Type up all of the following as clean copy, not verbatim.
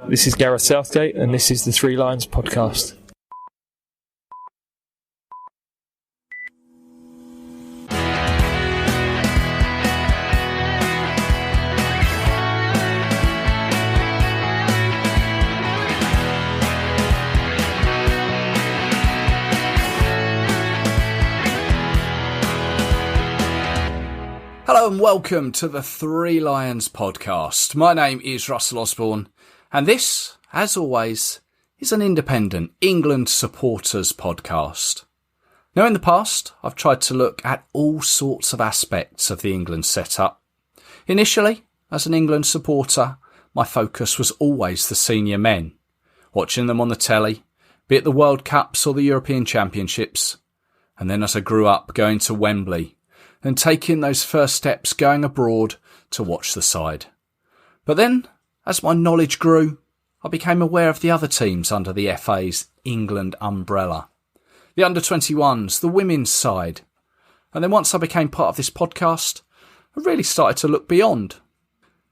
This is Gareth Southgate, and this is the Three Lions podcast. Hello and welcome to the Three Lions podcast. My name is Russell Osborne, and this, as always, is an independent England supporters podcast. Now, in the past, I've tried to look at all sorts of aspects of the England setup. Initially, as an England supporter, my focus was always the senior men, watching them on the telly, be it the World Cups or the European Championships. And then as I grew up, going to Wembley, and taking those first steps going abroad to watch the side. But then, as my knowledge grew, I became aware of the other teams under the FA's England umbrella. The under-21s, the women's side. And then once I became part of this podcast, I really started to look beyond.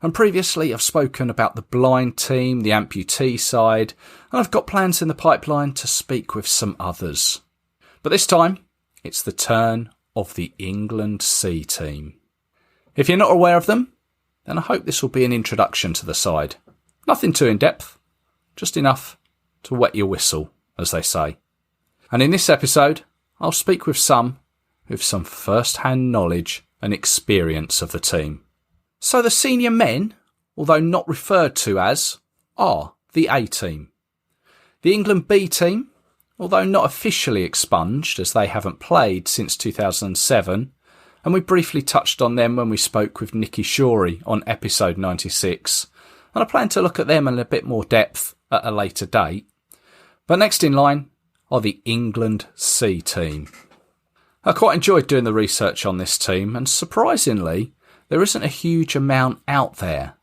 And previously I've spoken about the blind team, the amputee side, and I've got plans in the pipeline to speak with some others. But this time, it's the turn of the England C team. If you're not aware of them, then I hope this will be an introduction to the side. Nothing too in-depth, just enough to wet your whistle, as they say. And in this episode, I'll speak with some first-hand knowledge and experience of the team. So the senior men, although not referred to as, are the A team. The England B team, although not officially expunged as they haven't played since 2007, and we briefly touched on them when we spoke with Nicky Shorey on episode 96, and I plan to look at them in a bit more depth at a later date. But next in line are the England C team. I quite enjoyed doing the research on this team, and surprisingly, there isn't a huge amount out there.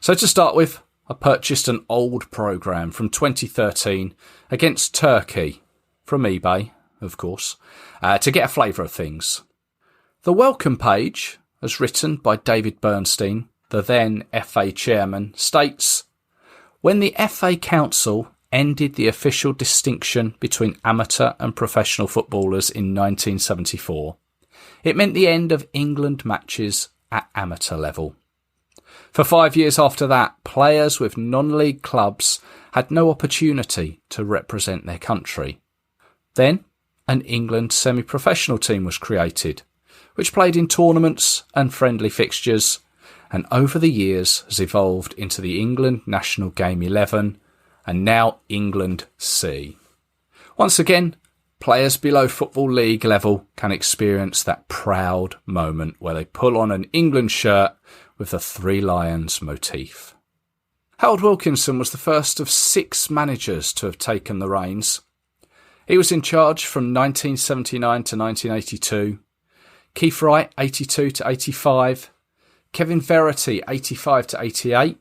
So to start with, I purchased an old programme from 2013 against Turkey, from eBay, of course, to get a flavour of things. The welcome page, as written by David Bernstein, the then FA chairman, states, "When the FA Council ended the official distinction between amateur and professional footballers in 1974, it meant the end of England matches at amateur level. For 5 years after that, players with non-league clubs had no opportunity to represent their country. Then, an England semi-professional team was created, which played in tournaments and friendly fixtures, and over the years has evolved into the England National Game 11, and now England C. Once again, players below Football League level can experience that proud moment where they pull on an England shirt with the Three Lions motif." Harold Wilkinson was the first of 6 managers to have taken the reins. He was in charge from 1979 to 1982, Keith Wright 82 to 85, Kevin Verity 85 to 88,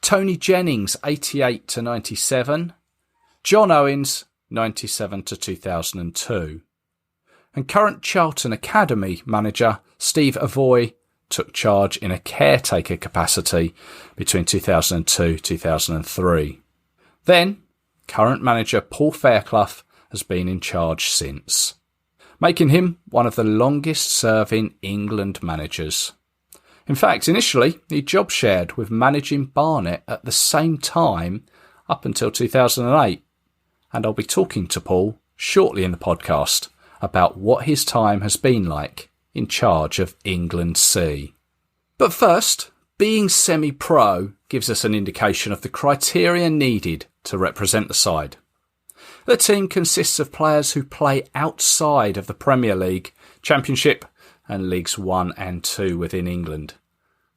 Tony Jennings 88 to 97, John Owens 97 to 2002, and current Charlton Academy manager Steve Avoy took charge in a caretaker capacity between 2002-2003. Then, current manager Paul Fairclough has been in charge since, making him one of the longest-serving England managers. In fact, initially, he job shared with managing Barnet at the same time up until 2008, and I'll be talking to Paul shortly in the podcast about what his time has been like in charge of England C. But first, being semi-pro gives us an indication of the criteria needed to represent the side. The team consists of players who play outside of the Premier League, Championship and Leagues 1 and 2 within England.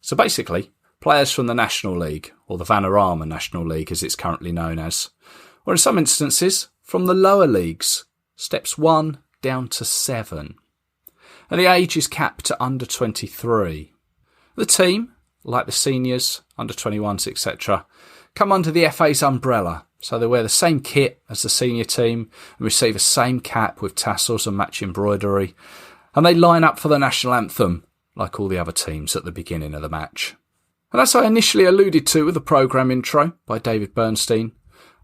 So basically, players from the National League, or the Vanarama National League as it's currently known as, or in some instances, from the lower leagues, steps 1 down to 7. And the age is capped to under 23. The team, like the seniors, under 21s, etc., come under the FA's umbrella, so they wear the same kit as the senior team and receive the same cap with tassels and match embroidery, and they line up for the national anthem like all the other teams at the beginning of the match. And as I initially alluded to with the programme intro by David Bernstein,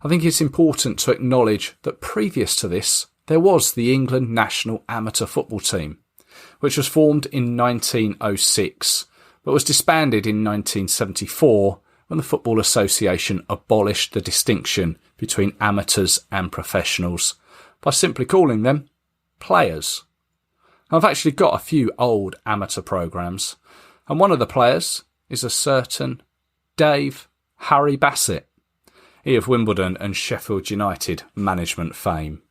I think it's important to acknowledge that previous to this, there was the England national amateur football team, which was formed in 1906, but was disbanded in 1974 when the Football Association abolished the distinction between amateurs and professionals by simply calling them players. I've actually got a few old amateur programmes, and one of the players is a certain Dave Harry Bassett, he of Wimbledon and Sheffield United management fame.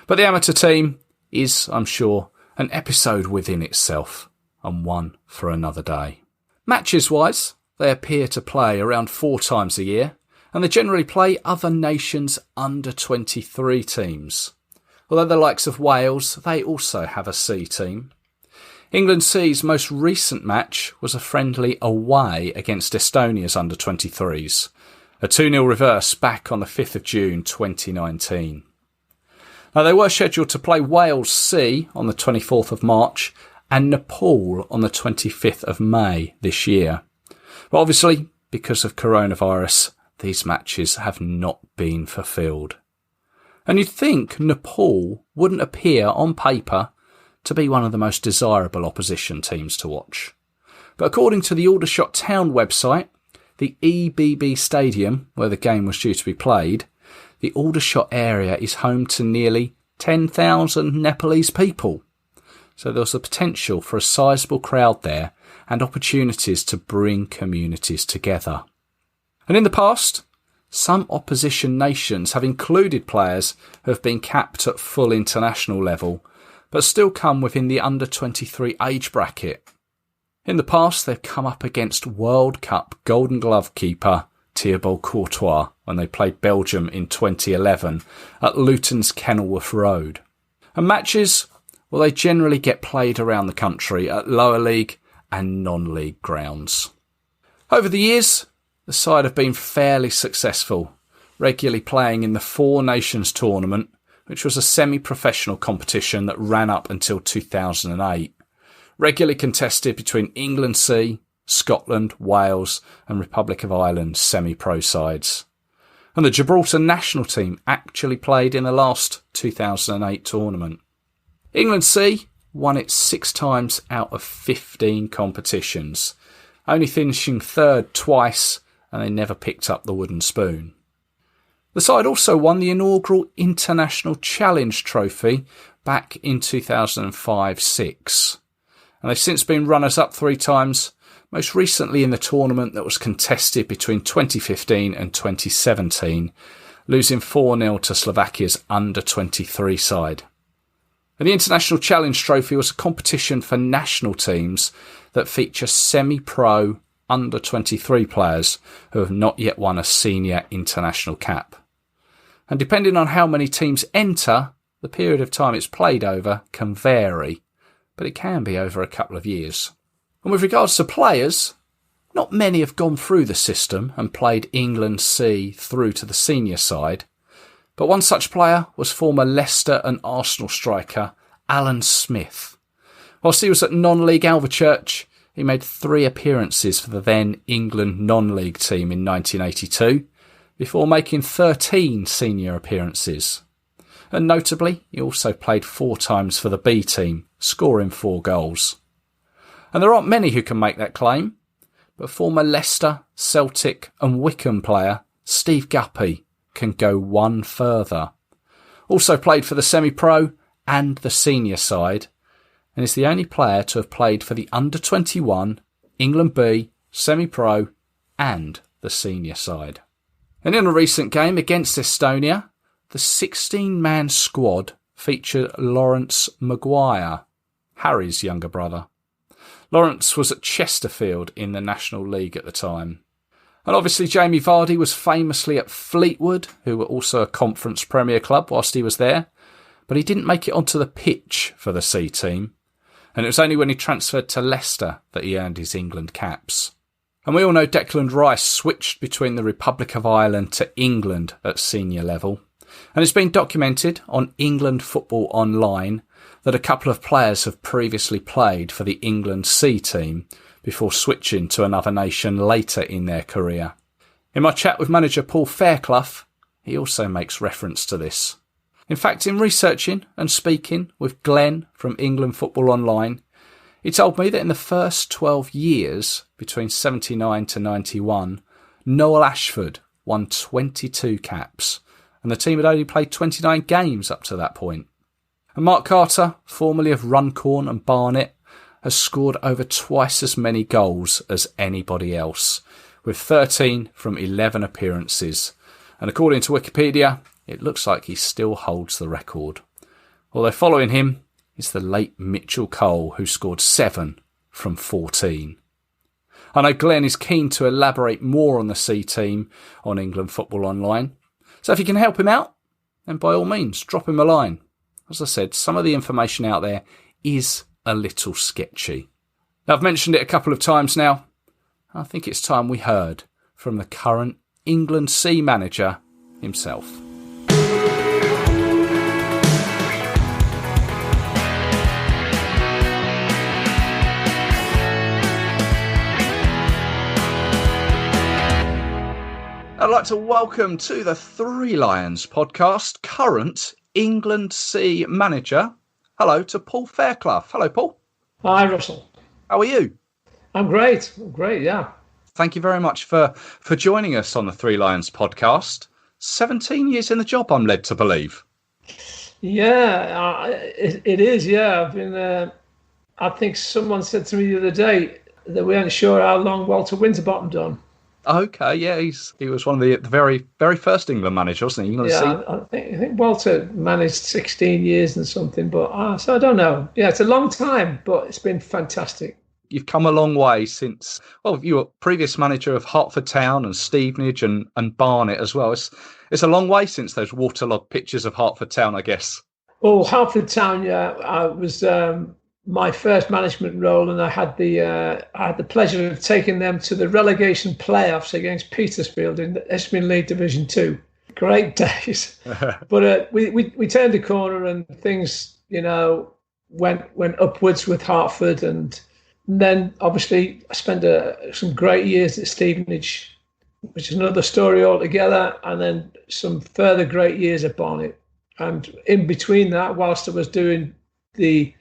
But the amateur team is, I'm sure, an episode within itself, and one for another day. Matches-wise, they appear to play around 4 times a year, and they generally play other nations' under-23 teams. Although the likes of Wales, they also have a C team. England C's most recent match was a friendly away against Estonia's under-23s, a 2-0 reverse back on the 5th of June 2019. Now, they were scheduled to play Wales C on the 24th of March and Nepal on the 25th of May this year. But obviously, because of coronavirus, these matches have not been fulfilled. And you'd think Nepal wouldn't appear on paper to be one of the most desirable opposition teams to watch. But according to the Aldershot Town website, the EBB Stadium, where the game was due to be played, the Aldershot area is home to nearly 10,000 Nepalese people. So there's the potential for a sizable crowd there and opportunities to bring communities together. And in the past, some opposition nations have included players who have been capped at full international level, but still come within the under-23 age bracket. In the past, they've come up against World Cup Golden Glove keeper Thibaut Courtois when they played Belgium in 2011 at Luton's Kenilworth Road. And matches, well, they generally get played around the country at lower league and non-league grounds. Over the years, the side have been fairly successful, regularly playing in the Four Nations tournament, which was a semi-professional competition that ran up until 2008, regularly contested between England C, Scotland, Wales and Republic of Ireland semi-pro sides. And the Gibraltar national team actually played in the last 2008 tournament. England C won it 6 times out of 15 competitions, only finishing third twice, and they never picked up the wooden spoon. The side also won the inaugural International Challenge Trophy back in 2005-06, and they've since been runners-up 3 times, most recently in the tournament that was contested between 2015 and 2017, losing 4-0 to Slovakia's under-23 side. And the International Challenge Trophy was a competition for national teams that feature semi-pro under-23 players who have not yet won a senior international cap. And depending on how many teams enter, the period of time it's played over can vary, but it can be over a couple of years. And with regards to players, not many have gone through the system and played England C through to the senior side, but one such player was former Leicester and Arsenal striker Alan Smith. Whilst he was at non-league Alvechurch, he made 3 appearances for the then England non-league team in 1982, before making 13 senior appearances. And notably, he also played 4 times for the B team, scoring 4 goals. And there aren't many who can make that claim, but former Leicester, Celtic and Wycombe player Steve Guppy can go one further. Also played for the semi-pro and the senior side, and is the only player to have played for the under-21, England B, semi-pro and the senior side. And in a recent game against Estonia, the 16-man squad featured Lawrence Maguire, Harry's younger brother. Lawrence was at Chesterfield in the National League at the time. And obviously Jamie Vardy was famously at Fleetwood, who were also a Conference Premier club whilst he was there, but he didn't make it onto the pitch for the C team, and it was only when he transferred to Leicester that he earned his England caps. And we all know Declan Rice switched between the Republic of Ireland to England at senior level, and it's been documented on England Football Online that a couple of players have previously played for the England C team before switching to another nation later in their career. In my chat with manager Paul Fairclough, he also makes reference to this. In fact, in researching and speaking with Glenn from England Football Online, he told me that in the first 12 years, between 79 to 91, Noel Ashford won 22 caps, and the team had only played 29 games up to that point. And Mark Carter, formerly of Runcorn and Barnet, has scored over twice as many goals as anybody else, with 13 from 11 appearances. And according to Wikipedia, it looks like he still holds the record. Although following him is the late Mitchell Cole, who scored 7 from 14. I know Glenn is keen to elaborate more on the C team on England Football Online. So if you can help him out, then by all means, drop him a line. As I said, some of the information out there is a little sketchy. Now, I've mentioned it a couple of times now. I think it's time we heard from the current England C manager himself. I'd like to welcome to the Three Lions podcast, current England C manager. Hello to Paul Fairclough. Hello, Paul. Hi, Russell. How are you? I'm great, yeah. Thank you very much for joining us on the Three Lions podcast. 17 years in the job, I'm led to believe. Yeah, it is, yeah. I've been. I think someone said to me the other day that we weren't sure how long Walter Winterbottom done. Okay, yeah, he was one of the very, very first England managers, wasn't he? I think Walter managed 16 years and something, but so I don't know. Yeah, it's a long time, but it's been fantastic. You've come a long way since, well, you were previous manager of Hertford Town and Stevenage and Barnet as well. It's a long way since those waterlogged pictures of Hertford Town, I guess. Oh, Hertford Town, yeah. I was my first management role, and I had the pleasure of taking them to the relegation playoffs against Petersfield in the Isthmian League Division 2. Great days. But we turned the corner and things, went upwards with Hertford, and then obviously I spent some great years at Stevenage, which is another story altogether, and then some further great years at Barnet. And in between that, whilst I was doing the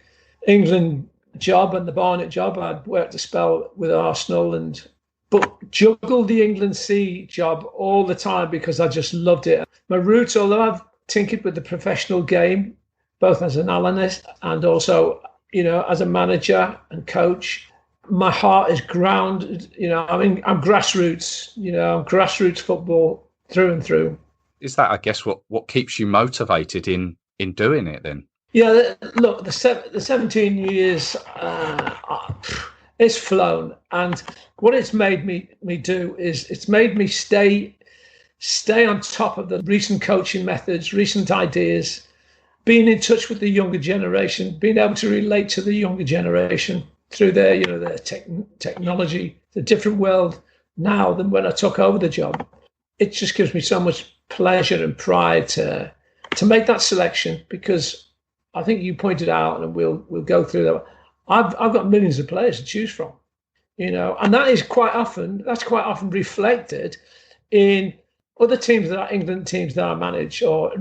England job and the Barnet job, I'd worked a spell with Arsenal but juggled the England C job all the time because I just loved it. My roots, although I've tinkered with the professional game, both as an analyst and also, as a manager and coach, my heart is grounded. I'm grassroots. I'm grassroots football through and through. Is that, I guess, what keeps you motivated in doing it then? Yeah, look, the 17 years, it's flown. And what it's made me do is it's made me stay on top of the recent coaching methods, recent ideas, being in touch with the younger generation, being able to relate to the younger generation through their technology. It's a different world now than when I took over the job. It just gives me so much pleasure and pride to make that selection, because I think you pointed out, and we'll go through that. I've got millions of players to choose from, and that's quite often reflected in other teams that are England teams that I manage, or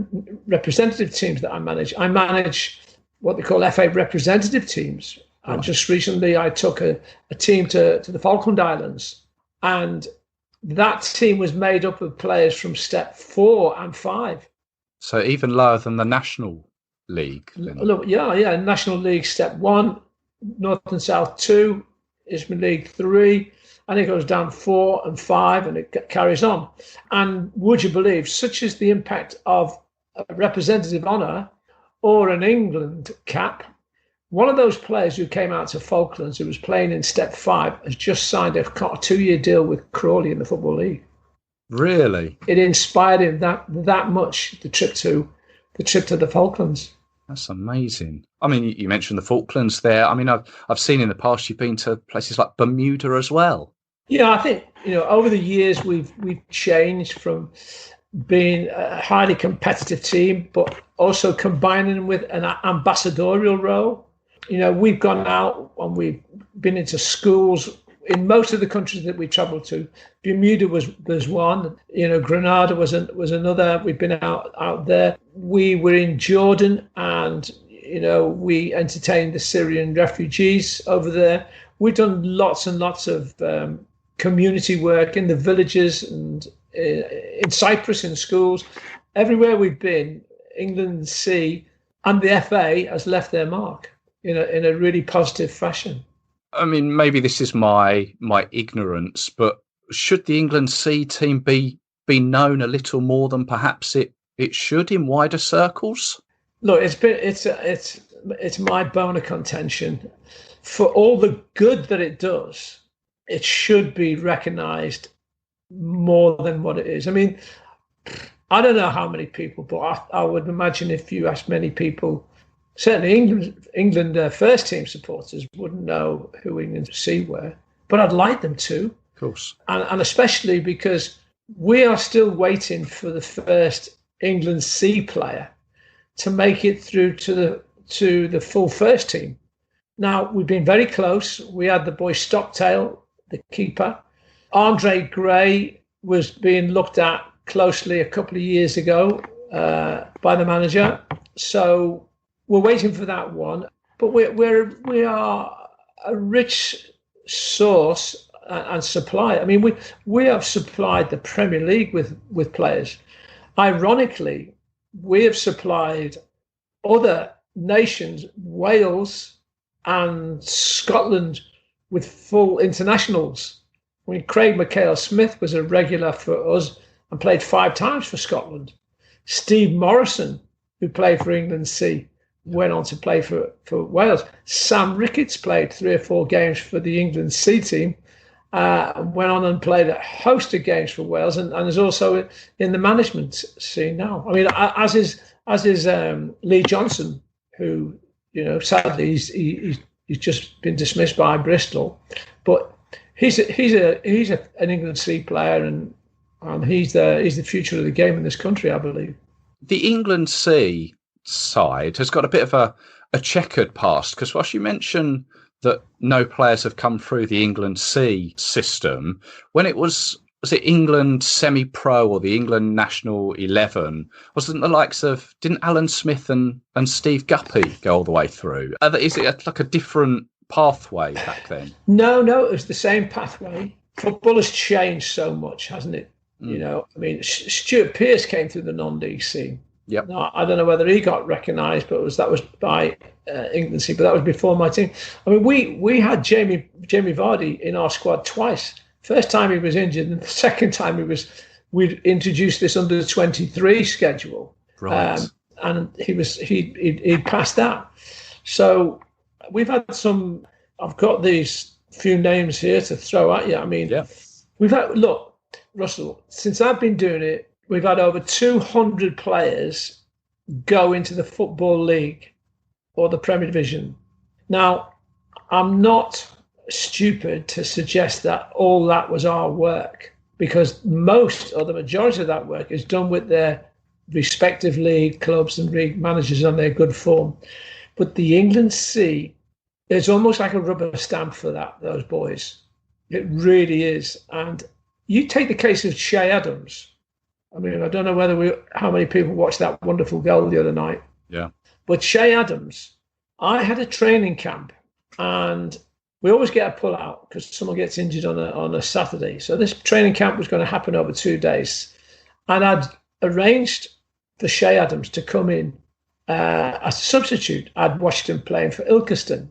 representative teams that I manage. I manage what they call FA representative teams. Right. And just recently I took a team to the Falkland Islands, and that team was made up of players from step 4 and 5. So even lower than the National League. Look, yeah. National League Step 1, North and South 2, Isthmian League 3, and it goes down 4 and 5, and it carries on. And would you believe, such is the impact of a representative honour or an England cap, one of those players who came out to Falklands, who was playing in Step 5, has just signed a 2-year deal with Crawley in the Football League. Really? It inspired him that much, the trip to the Falklands. That's amazing. I mean, you mentioned the Falklands there. I mean, I've seen in the past you've been to places like Bermuda as well. Yeah, I think over the years we've changed from being a highly competitive team, but also combining with an ambassadorial role. We've gone out and we've been into schools in most of the countries that we travelled to. Bermuda was one. Grenada was another. We've been out there. We were in Jordan, and we entertained the Syrian refugees over there. We've done lots and lots of community work in the villages and in Cyprus, in schools. Everywhere we've been, England Sea and the FA has left their mark in a really positive fashion. I mean, maybe this is my ignorance, but should the England C team be known a little more than perhaps it should in wider circles? Look, it's my bone of contention. For all the good that it does, it should be recognised more than what it is. I mean, I don't know how many people, but I would imagine if you ask many people, certainly England first team supporters wouldn't know who England C were, but I'd like them to. Of course. And especially because we are still waiting for the first England C player to make it through to the full first team. Now, we've been very close. We had the boy Stockdale, the keeper. Andre Gray was being looked at closely a couple of years ago by the manager. So we're waiting for that one. But we are a rich source and supply. I mean, we have supplied the Premier League with players. Ironically, we have supplied other nations, Wales and Scotland, with full internationals. I mean, Craig McHale-Smith was a regular for us and played 5 times for Scotland. Steve Morrison, who played for England C, went on to play for Wales. Sam Ricketts played 3 or 4 games for the England C team, went on and played a host of games for Wales, and is also in the management scene now. I mean, as is Lee Johnson, who sadly he's just been dismissed by Bristol, but he's an England C player, and he's the future of the game in this country, I believe. The England C side has got a bit of a checkered past, because whilst you mention that no players have come through the England C system, when it was it England semi-pro or the England national 11, wasn't the likes of, didn't Alan Smith and Steve Guppy go all the way through? Is it like a different pathway back then? No, it was the same pathway. Football has changed so much, hasn't it? I mean, Stuart Pearce came through the non-league scene. Yep. Now, I don't know whether he got recognised, but that was by England C. But that was before my team. I mean, we had Jamie Vardy in our squad twice. First time he was injured, and the second time we'd introduced this under 23 schedule. Right. And he passed that. So we've had some. I've got these few names here to throw at you. I mean, we've had, look, Russell, since I've been doing it, we've had over 200 players go into the Football League or the Premier Division. Now, I'm not stupid to suggest that all that was our work, because most or the majority of that work is done with their respective league clubs and league managers on their good form. But the England C is almost like a rubber stamp for those boys. It really is. And you take the case of Che Adams. I mean, I don't know how many people watched that wonderful goal the other night. Yeah. But Che Adams, I had a training camp, and we always get a pull out because someone gets injured on a Saturday. So this training camp was going to happen over 2 days. And I'd arranged for Che Adams to come in as a substitute. I'd watched him playing for Ilkeston,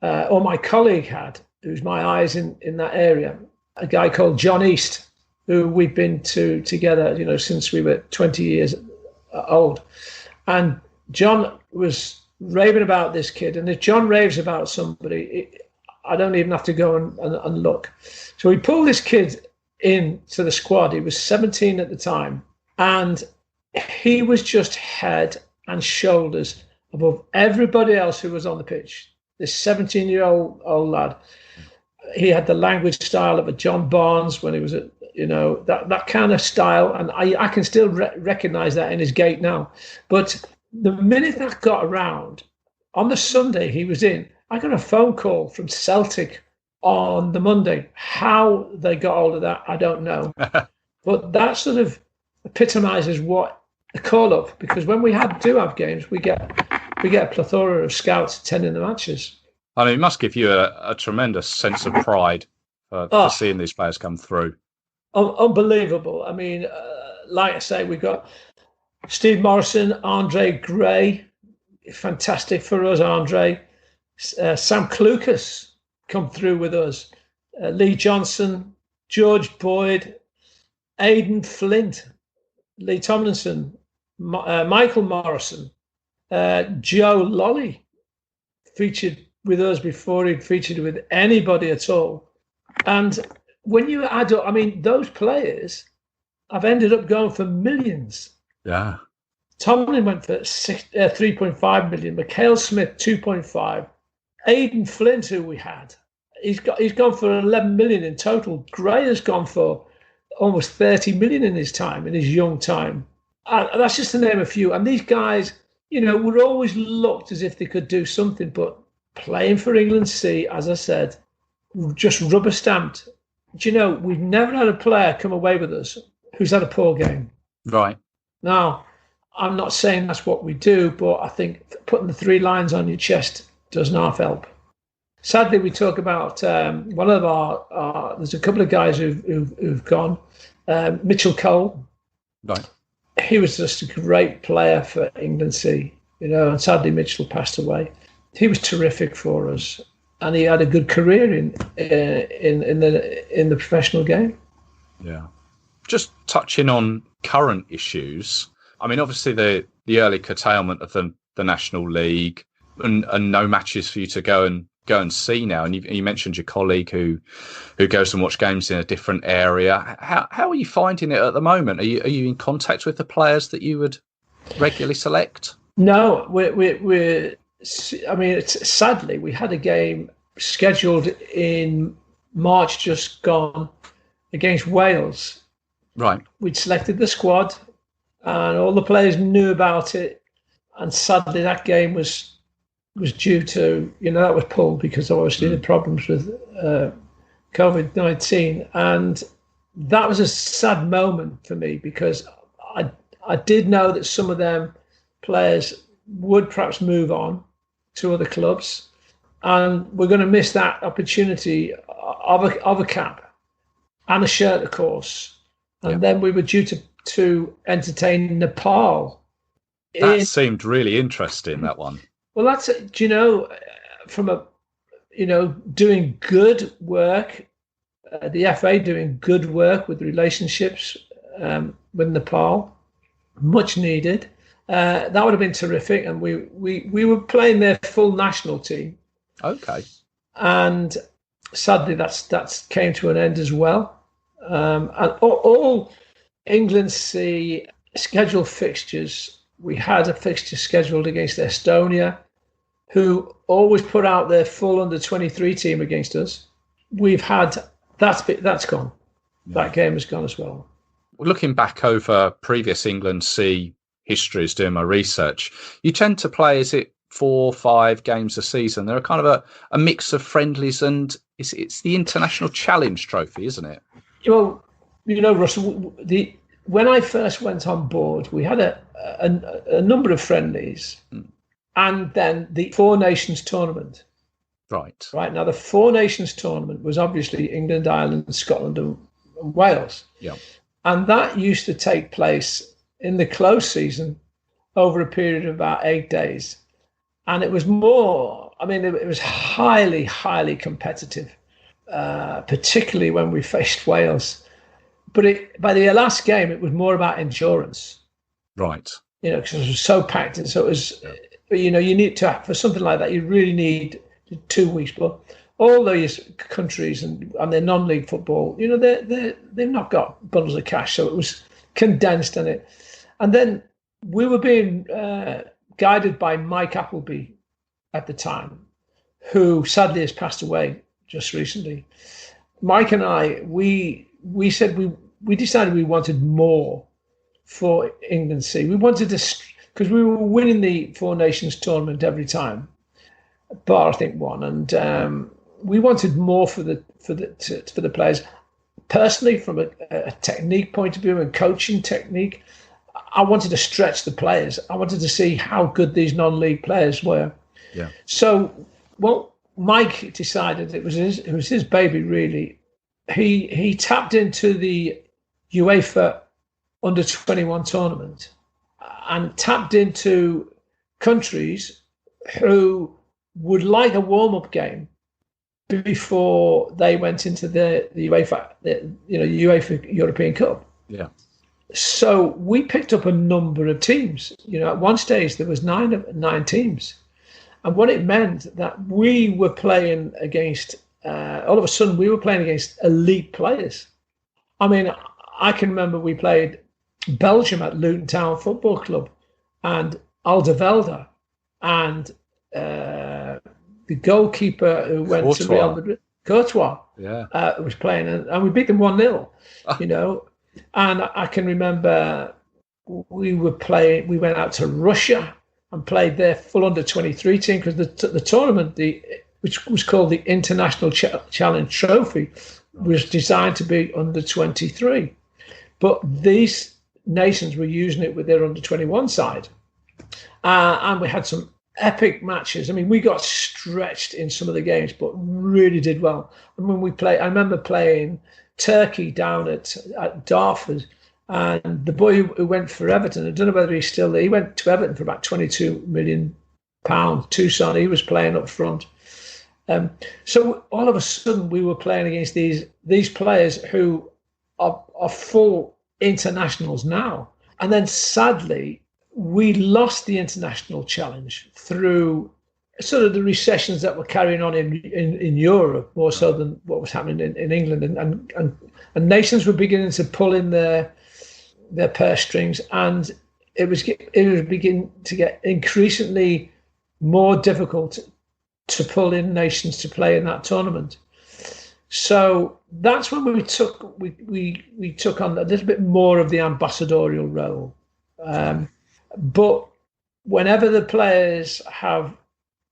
or my colleague had, who's my eyes in that area, a guy called John East, who we've been together, since we were 20 years old. And John was raving about this kid. And if John raves about somebody, I don't even have to go and look. So we pulled this kid into the squad. He was 17 at the time. And he was just head and shoulders above everybody else who was on the pitch. This 17-year-old lad. He had the language style of a John Barnes when he was at, that kind of style. And I can still recognise that in his gait now. But the minute that got around, on the Sunday he was in, I got a phone call from Celtic on the Monday. How they got hold of that, I don't know. But that sort of epitomizes what a call-up, because when we do have games, we get a plethora of scouts attending the matches. I mean, it must give you a tremendous sense of pride for seeing these players come through. Unbelievable. I mean, like I say, we've got Steve Morrison, Andre Gray, fantastic for us, Andre. Sam Clucas come through with us. Lee Johnson, George Boyd, Aidan Flint, Lee Tomlinson, Michael Morrison, Joe Lolly featured with us before he'd featured with anybody at all. And when you add up, I mean, those players have ended up going for millions. Yeah. Tomlin went for 3.5 million. Mikhail Smith 2.5. Aidan Flint, who we had, he's gone for 11 million in total. Gray has gone for almost 30 million in his young time. And that's just to name a few. And these guys, were always looked as if they could do something, but playing for England C, as I said, just rubber stamped. Do you know, we've never had a player come away with us who's had a poor game. Right. Now, I'm not saying that's what we do, but I think putting the 3 lines on your chest does not help. Sadly, we talk about one of our there's a couple of guys who've gone. Mitchell Cole. Right. He was just a great player for England C, and sadly Mitchell passed away. He was terrific for us, and he had a good career in the professional game. Yeah. Just touching on current issues. I mean, obviously the early curtailment of the National League and no matches for you to go and see now. And you mentioned your colleague who goes and watch games in a different area. How are you finding it at the moment? Are you in contact with the players that you would regularly select? No, we're I mean, sadly, we had a game scheduled in March just gone against Wales. Right. We'd selected the squad and all the players knew about it. And sadly, that game was due to, that was pulled because obviously the problems with COVID-19. And that was a sad moment for me because I did know that some of them players would perhaps move on to other clubs. And we're going to miss that opportunity of a cap and a shirt, of course. And then we were due to entertain Nepal. That seemed really interesting, that one. Well, that's, from doing good work, the FA doing good work with relationships with Nepal, much needed. That would have been terrific. And we were playing their full national team. Okay. And sadly, that's came to an end as well. And all England C scheduled fixtures, we had a fixture scheduled against Estonia, who always put out their full under-23 team against us. We've had that's gone. That game has gone as well. Looking back over previous England C histories, doing my research, you tend to play, is it 4 or 5 games a season? They're kind of a mix of friendlies, and it's the International Challenge Trophy, isn't it? Well, Russell, when I first went on board, we had a number of friendlies, and then the Four Nations tournament. Right. Right. Now, the Four Nations tournament was obviously England, Ireland, Scotland, and Wales. Yeah. And that used to take place in the close season over a period of about 8 days. And it was it was highly, highly competitive, particularly when we faced Wales. But by the last game, it was more about endurance. Right. Because it was so packed. And so it was, you need to, for something like that, you really need 2 weeks. But all those countries and their non-league football, they've not got bundles of cash. So it was condensed in it. And then we were being guided by Mike Appleby at the time, who sadly has passed away just recently. Mike and I, we said we decided we wanted more for England C. We wanted to, because we were winning the Four Nations tournament every time, bar I think one, and we wanted more for the players. Personally, from a technique point of view and coaching technique, I wanted to stretch the players. I wanted to see how good these non-league players were. Yeah. So, well, Mike decided it was his baby, really. He tapped into the UEFA Under-21 tournament and tapped into countries who would like a warm-up game before they went into the UEFA, UEFA European Cup. Yeah. So we picked up a number of teams. At one stage there was nine teams, and what it meant that we were playing against. All of a sudden, we were playing against elite players. I mean, I can remember we played Belgium at Luton Town Football Club, and Alderweireld, and the goalkeeper who went to Real Madrid, Courtois, was playing, and we beat them 1-0. And I can remember we went out to Russia and played their full under-23 team, because the tournament, which was called the International Challenge Trophy, was designed to be under-23. But these nations were using it with their under-21 side. And we had some epic matches. I mean, we got stretched in some of the games, but really did well. And when I remember playing Turkey down at Dartford, and the boy who went for Everton, I don't know whether he's still there, he went to Everton for about £22 million, Tucson, he was playing up front. So all of a sudden we were playing against these players who are full internationals now. And then sadly, we lost the international challenge through sort of the recessions that were carrying on in Europe, more so than what was happening in England. And nations were beginning to pull in their purse strings, and it was beginning to get increasingly more difficult to pull in nations to play in that tournament. So that's when we took on a little bit more of the ambassadorial role. But whenever the players have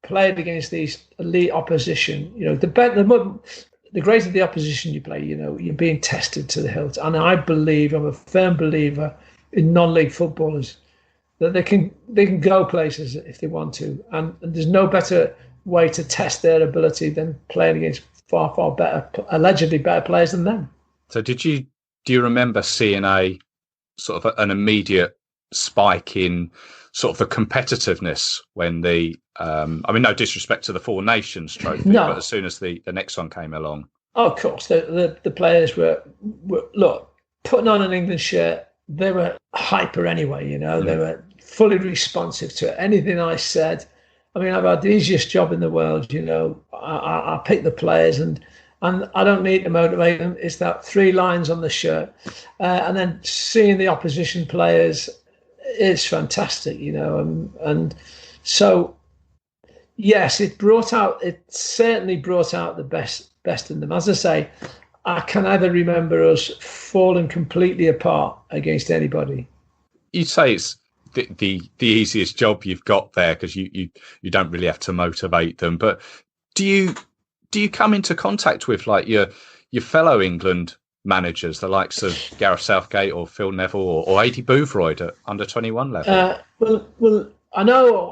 played against these elite opposition, the greater the opposition you play, you're being tested to the hilt. And I'm a firm believer in non-league footballers, that they can go places if they want to, and there's no better way to test their ability than playing against far better, allegedly better players than them. So do you remember seeing a sort of an immediate spike in sort of the competitiveness when no disrespect to the Four Nations trophy, but as soon as the next one came along? Oh, of course, the players were look, putting on an England shirt, they were hyper anyway, they were fully responsive to anything I said. I mean, I've had the easiest job in the world, I pick the players and I don't need to motivate them. It's that 3 lines on the shirt. And then seeing the opposition players, it's fantastic, and so, yes, it certainly brought out the best in them. As I say, I can never remember us falling completely apart against anybody. You'd say it's the easiest job you've got there, because you don't really have to motivate them. But do you come into contact with like your fellow England managers, the likes of Gareth Southgate or Phil Neville or Adi Boothroyd at under 21 level? Well, I know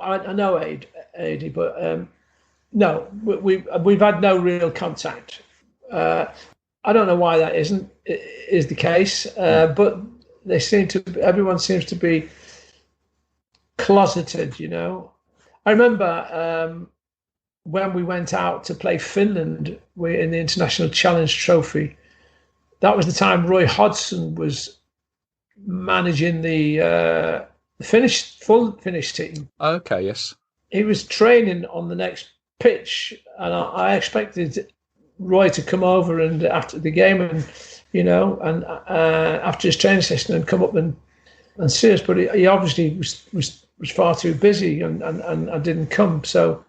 Adi, but no, we've had no real contact. I don't know why that is the case, but everyone seems to be closeted. I remember when we went out to play Finland, in the International Challenge Trophy. That was the time Roy Hodgson was managing the full Finnish team. Okay, yes. He was training on the next pitch, and I expected Roy to come over and after the game, and after his training session, and come up and see us. But he obviously was far too busy and didn't come. So,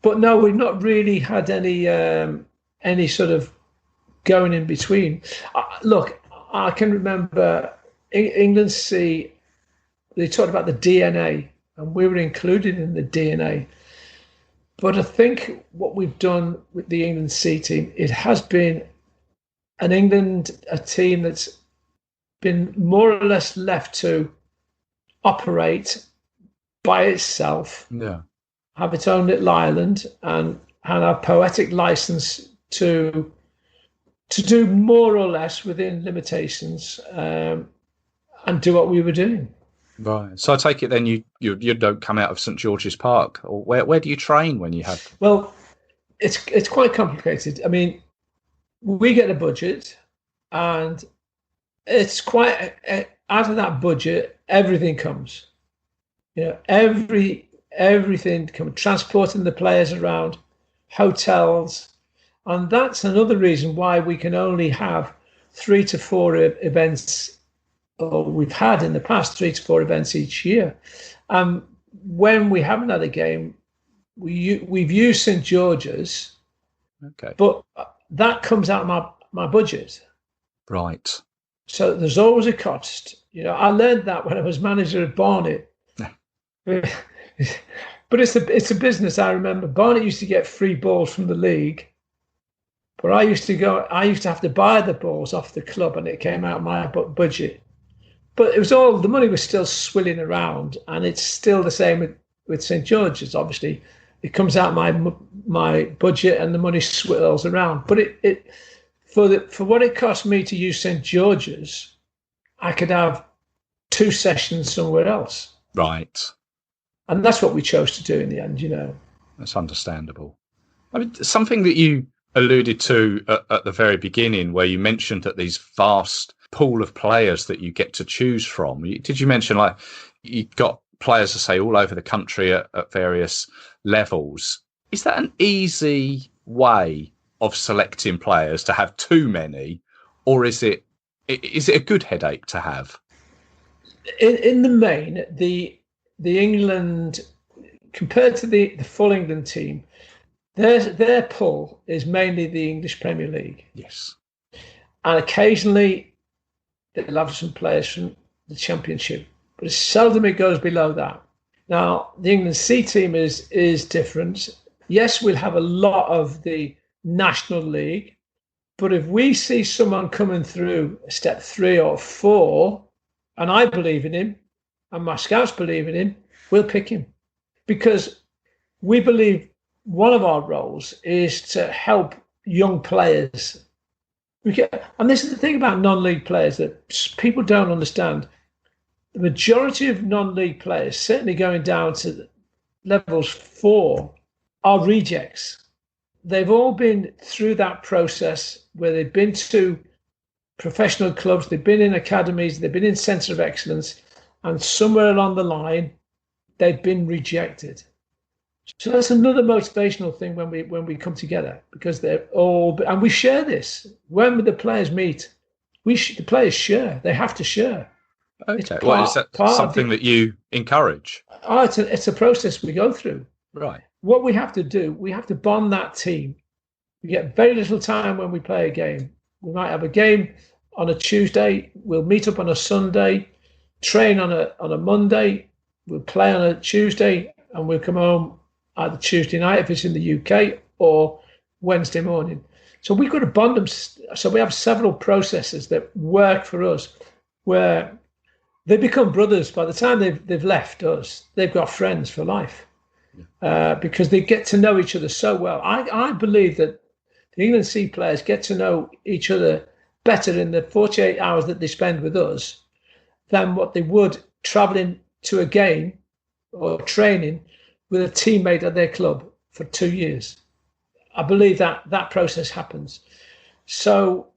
but no, we've not really had any sort of going in between. Look, I can remember England they talked about the DNA, and we were included in the DNA. But I think what we've done with the England C team, it has been a team that's been more or less left to operate by itself, have its own little island, and have poetic license to do more or less within limitations, and do what we were doing. Right. So I take it then you don't come out of St George's Park, or where do you train when you have? Well, it's quite complicated. I mean, we get a budget, and it's quite out of that budget, everything comes. Everything comes, transporting the players around, hotels, and that's another reason why we can only have 3 to 4 events. Or we've had in the past 3 to 4 events each year. When we haven't had a game, we've used St George's, but that comes out of my budget. Right. So there's always a cost. I learned that when I was manager at Barnet. But it's a business. I remember Barnet used to get free balls from the league, but I used to have to buy the balls off the club, and it came out of my budget. But the money was still swilling around, and it's still the same with St George's. Obviously, it comes out my budget, and the money swirls around. But it for what it cost me to use St George's, I could have 2 sessions somewhere else. Right. And that's what we chose to do in the end. That's understandable. I mean, something that you alluded to at the very beginning, where you mentioned that these vast pool of players that you get to choose from. Did you mention you've got players to say all over the country at various levels? Is that an easy way of selecting players, to have too many, or is it a good headache to have? In the main, the England, compared to the full England team, their pull is mainly the English Premier League. Yes. And occasionally they'll have some players from the Championship, but seldom it goes below that. Now, the England C team is different. Yes, we'll have a lot of the National League, but if we see someone coming through step 3 or 4, and I believe in him, and my scouts believe in him, we'll pick him. Because we believe one of our roles is to help young players. And this is the thing about non-league players that people don't understand. The majority of non-league players, certainly going down to levels 4, are rejects. They've all been through that process where they've been to professional clubs, they've been in academies, they've been in centres of excellence, and somewhere along the line, they've been rejected. So that's another motivational thing when we come together, because they're all, and we share this. When the players meet, the players share. They have to share. Okay. Is that something that you encourage? Oh, it's a process we go through. Right. What we have to do, we have to bond that team. We get very little time when we play a game. We might have a game on a Tuesday. We'll meet up on a Sunday, train on a Monday. We'll play on a Tuesday, and we'll come home either Tuesday night if it's in the UK, or Wednesday morning. So we've got to bond them. So we have several processes that work for us, where they become brothers. By the time they've left us, they've got friends for life, because they get to know each other so well. I believe that the England C players get to know each other better in the 48 hours that they spend with us than what they would travelling to a game or training with a teammate at their club for 2 years. I believe that process happens. So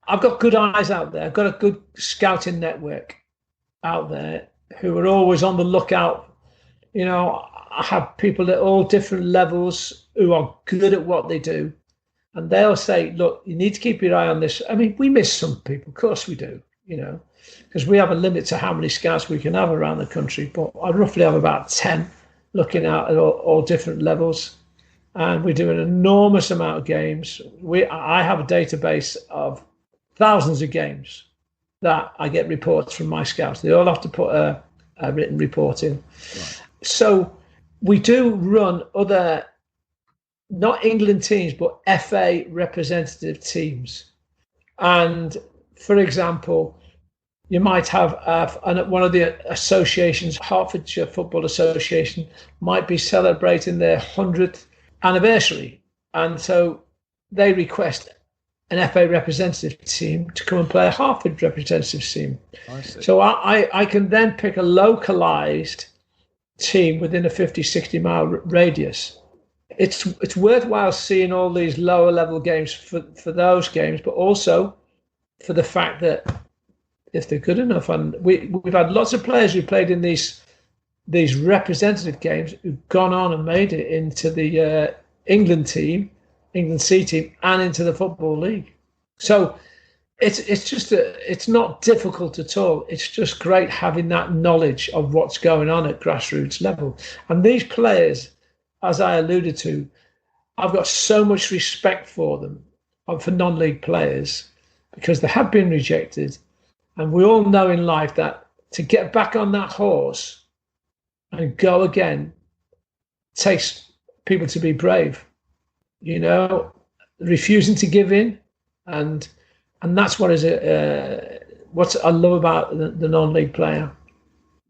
I've got good eyes out there. I've got a good scouting network out there who are always on the lookout. I have people at all different levels who are good at what they do. And they'll say, look, you need to keep your eye on this. I mean, we miss some people. Of course we do, because we have a limit to how many scouts we can have around the country. But I roughly have about 10 looking out at all different levels. And we do an enormous amount of games. I have a database of thousands of games that I get reports from my scouts. They all have to put a written report in. Right. So we do run other not England teams, but FA representative teams. And for example, you might have one of the associations, Hertfordshire Football Association, might be celebrating their 100th anniversary. And so they request an FA representative team to come and play a Hertford representative team. So I can then pick a localized team within a 50, 60-mile radius. It's worthwhile seeing all these lower level games for those games, but also for the fact that if they're good enough, and we've had lots of players who played in these representative games who've gone on and made it into the England C team, and into the Football League. So it's not difficult at all. It's just great having that knowledge of what's going on at grassroots level. And these players, as I alluded to, I've got so much respect for them, for non-league players, because they have been rejected. And we all know in life that to get back on that horse and go again takes people to be brave, refusing to give in. And that's what I love about the non-league player.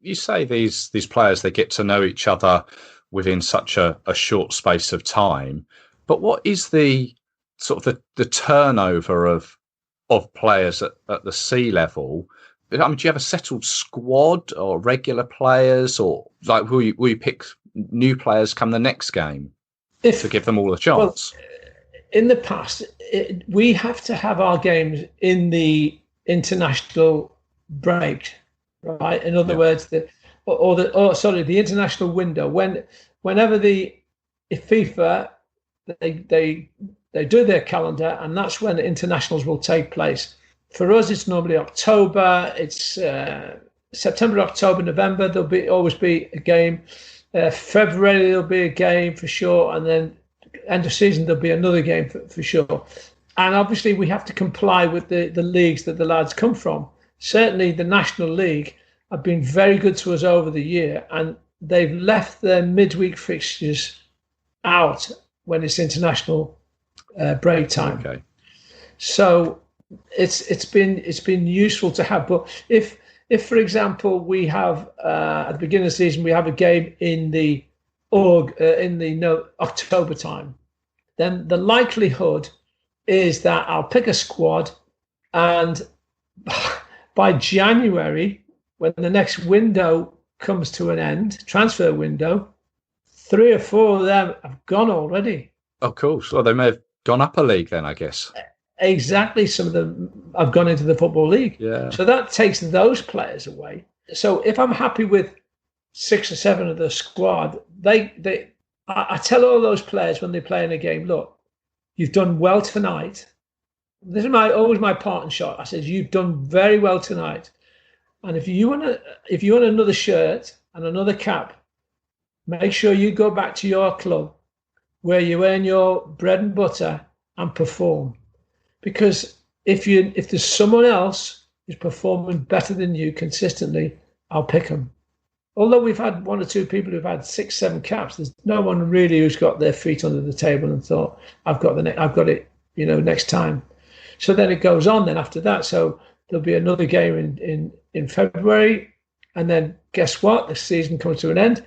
You say these players, they get to know each other within such a short space of time. But what is the sort of the turnover of players at the C level? I mean, do you have a settled squad or regular players, or like will you pick new players come the next game to give them all a chance? Well, in the past, we have to have our games in the international break, right? In other words, the international window. Whenever the FIFA they do their calendar, and that's when internationals will take place. For us, it's normally October. It's September, October, November. There'll always be a game. February there'll be a game for sure, and then end of season there'll be another game for sure. And obviously we have to comply with the leagues that the lads come from. Certainly the National League have been very good to us over the year, and they've left their midweek fixtures out when it's international break time. Okay. So it's been useful to have. But if for example we have at the beginning of the season we have a game in the October time, then the likelihood is that I'll pick a squad, and by January, when the next window comes to an end, transfer window, 3 or 4 of them have gone already. Of course. Well, they may have gone up a league then, I guess. Exactly. Some of them have gone into the Football League. Yeah. So that takes those players away. So if I'm happy with 6 or 7 of the squad, I tell all those players when they play in a game, look, you've done well tonight. This is always my parting shot. I said, you've done very well tonight. And if you want another shirt and another cap, make sure you go back to your club where you earn your bread and butter and perform. Because if there's someone else who's performing better than you consistently, I'll pick them. Although we've had 1 or 2 people who've had 6, 7 caps, there's no one really who's got their feet under the table and thought, I've got it, next time. So then it goes on then after that. So there'll be another game in February, and then guess what? The season comes to an end.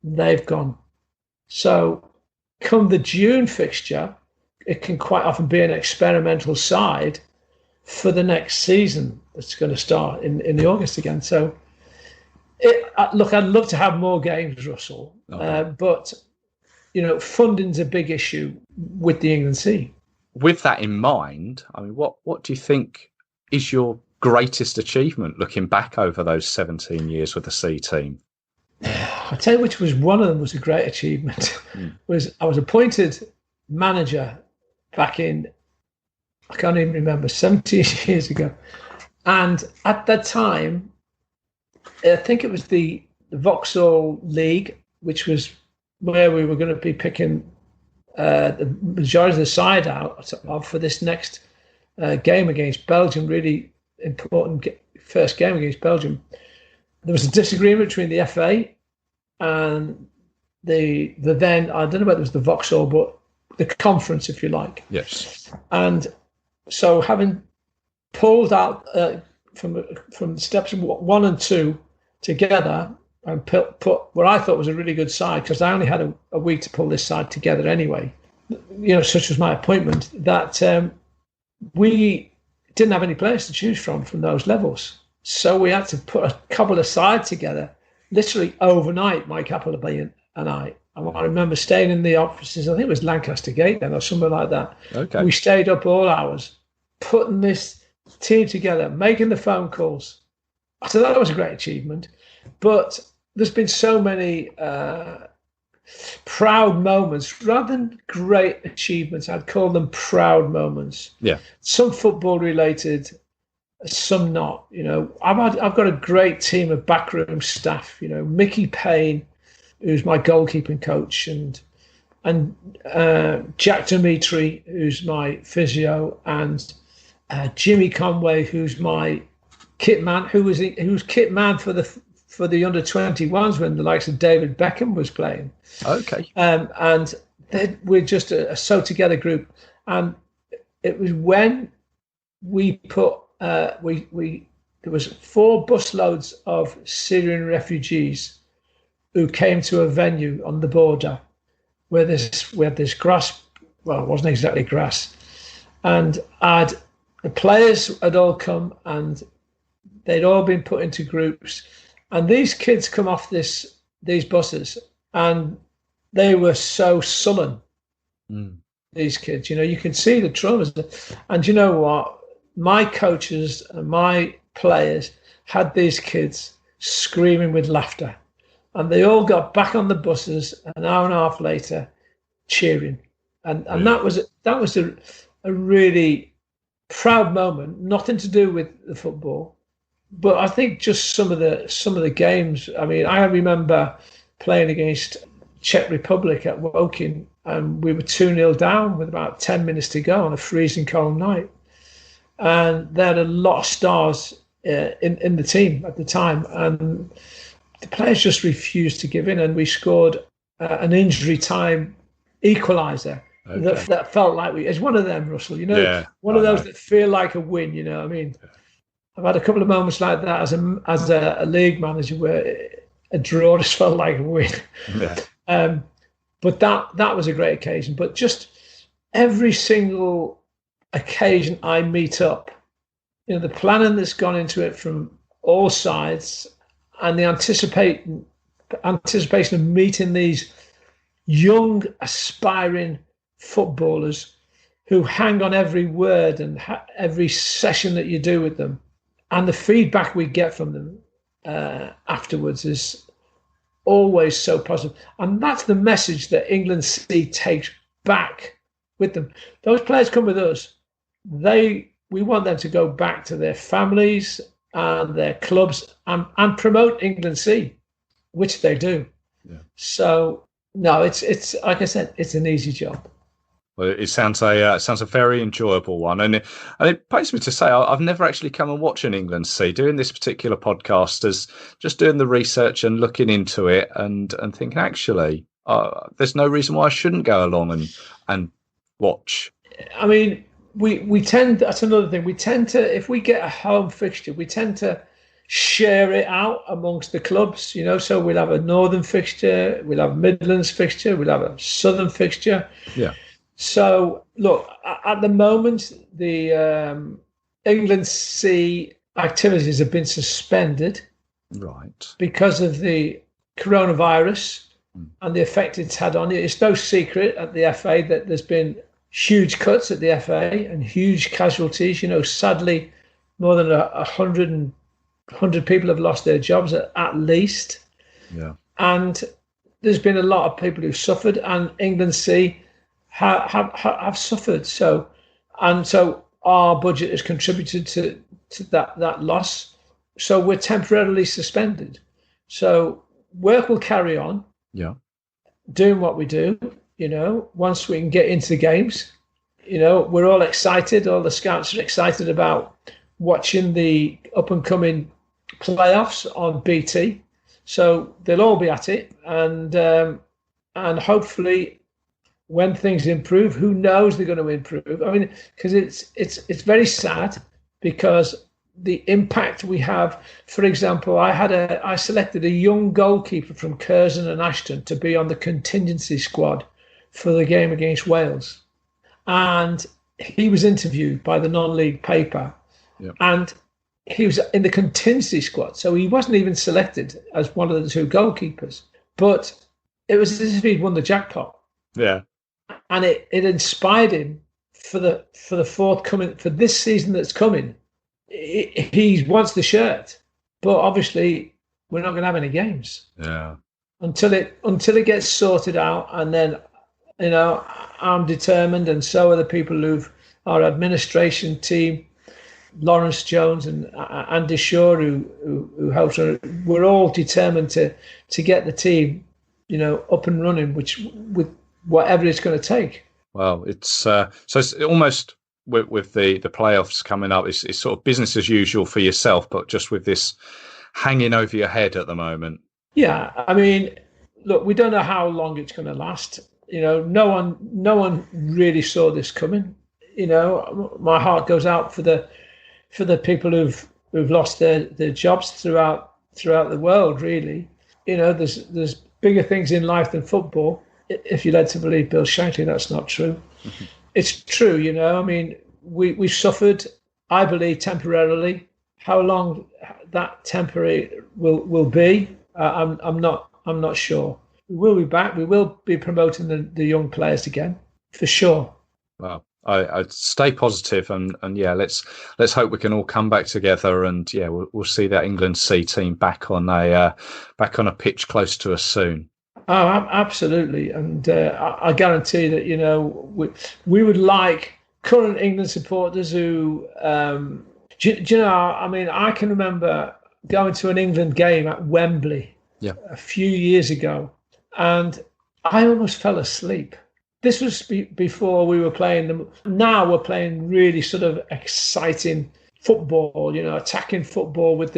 They've gone. So come the June fixture, it can quite often be an experimental side for the next season that's going to start in the August again. So look, I'd love to have more games, Russell, okay. But funding's a big issue with the England C. With that in mind, I mean, what do you think is your greatest achievement looking back over those 17 years with the C team? I'll tell you which was one of them was a great achievement. Was I was appointed manager back in, I can't even remember, 17 years ago. And at that time, I think it was the Vauxhall League, which was where we were going to be picking the majority of the side out for this next game against Belgium, really important first game against Belgium. There was a disagreement between the FA and the then, I don't know whether it was the Vauxhall, but the conference, if you like. Yes. And so having pulled out from steps 1 and 2 together and put what I thought was a really good side, because I only had a week to pull this side together anyway, such was my appointment, that we didn't have any players to choose from those levels. So we had to put a couple of sides together, literally overnight, Mike Appleby and I. And I remember staying in the offices, I think it was Lancaster Gate then or something like that. Okay. We stayed up all hours, putting this team together, making the phone calls. So that was a great achievement. But there's been so many proud moments, rather than great achievements. I'd call them proud moments. Yeah. Some football related, some not. I've got a great team of backroom staff. Mickey Payne, who's my goalkeeping coach, and Jack Dimitri, who's my physio, and Jimmy Conway, who's my kit man, who was kit man for the under 21s when the likes of David Beckham was playing. Okay. And we're just a sew together group. And it was when we put there was 4 busloads of Syrian refugees who came to a venue on the border where we had this grass. Well, it wasn't exactly grass, and the players had all come and they'd all been put into groups, and these kids come off these buses and they were so sullen. These kids, you can see the traumas. And you know what? My coaches and my players had these kids screaming with laughter, and they all got back on the buses an hour and a half later cheering. And that was a really proud moment, nothing to do with the football, but I think just some of the games. I mean, I remember playing against Czech Republic at Woking, and we were 2-0 down with about 10 minutes to go on a freezing cold night, and they had a lot of stars in the team at the time, and the players just refused to give in, and we scored an injury time equaliser. Okay. That felt like it's one of them, Russell. One of those that feel like a win. You know what I mean? Yeah. I've had a couple of moments like that as a league manager where a draw just felt like a win. Yeah. But that was a great occasion. But just every single occasion I meet up, the planning that's gone into it from all sides, and the anticipation of meeting these young, aspiring footballers who hang on every word and every session that you do with them, and the feedback we get from them afterwards is always so positive. And that's the message that England C takes back with them. Those players come with us. We want them to go back to their families and their clubs and promote England C, which they do. Yeah. So no, it's like I said, it's an easy job. Well, it sounds a very enjoyable one, and it pains me to say I've never actually come and watched an England C. Doing this particular podcast as just doing the research and looking into it, and thinking actually, there's no reason why I shouldn't go along and watch. I mean, we tend. That's another thing. We tend to, if we get a home fixture, we tend to share it out amongst the clubs. So we'll have a northern fixture, we'll have a Midlands fixture, we'll have a southern fixture. Yeah. So, look, at the moment, the England C activities have been suspended, right, because of the coronavirus and the effect it's had on it. It's no secret at the FA that there's been huge cuts at the FA and huge casualties. Sadly, more than 100 people have lost their jobs at least. Yeah. And there's been a lot of people who've suffered, and England C have suffered. So our budget has contributed to that loss. So we're temporarily suspended. So work will carry on. Yeah. Doing what we do, once we can get into the games. We're all excited. All the scouts are excited about watching the up and coming playoffs on BT. So they'll all be at it, and hopefully when things improve, who knows they're going to improve? I mean, because it's very sad because the impact we have. For example, I selected a young goalkeeper from Curzon and Ashton to be on the contingency squad for the game against Wales, and he was interviewed by the non-league paper, and he was in the contingency squad, so he wasn't even selected as one of the two goalkeepers. But it was as if he'd won the jackpot. Yeah, and it inspired him for the forthcoming, for this season that's coming. He wants the shirt, but obviously we're not going to have any games. Yeah, until it gets sorted out, and then I'm determined, and so are the people our administration team, Lawrence Jones and Andy Shaw, who helps her. We're all determined to get the team, up and running, with whatever it's going to take. Well, it's so it's almost with the playoffs coming up, it's sort of business as usual for yourself, but just with this hanging over your head at the moment. Yeah, I mean, look, we don't know how long it's going to last. No one really saw this coming. My heart goes out for the people who've lost their jobs throughout the world. Really, there's bigger things in life than football. If you're led to believe Bill Shankly, that's not true. Mm-hmm. It's true, I mean, we've suffered, I believe, temporarily. How long that temporary will be, I'm not sure. We will be back. We will be promoting the young players again, for sure. Well, I'd stay positive, and yeah, let's hope we can all come back together, and yeah, we'll see that England C team back on a pitch close to us soon. Oh, absolutely, and I guarantee that we would like current England supporters who, do you know? I mean, I can remember going to an England game at Wembley a few years ago, and I almost fell asleep. This was before we were playing them. Now we're playing really sort of exciting football, attacking football with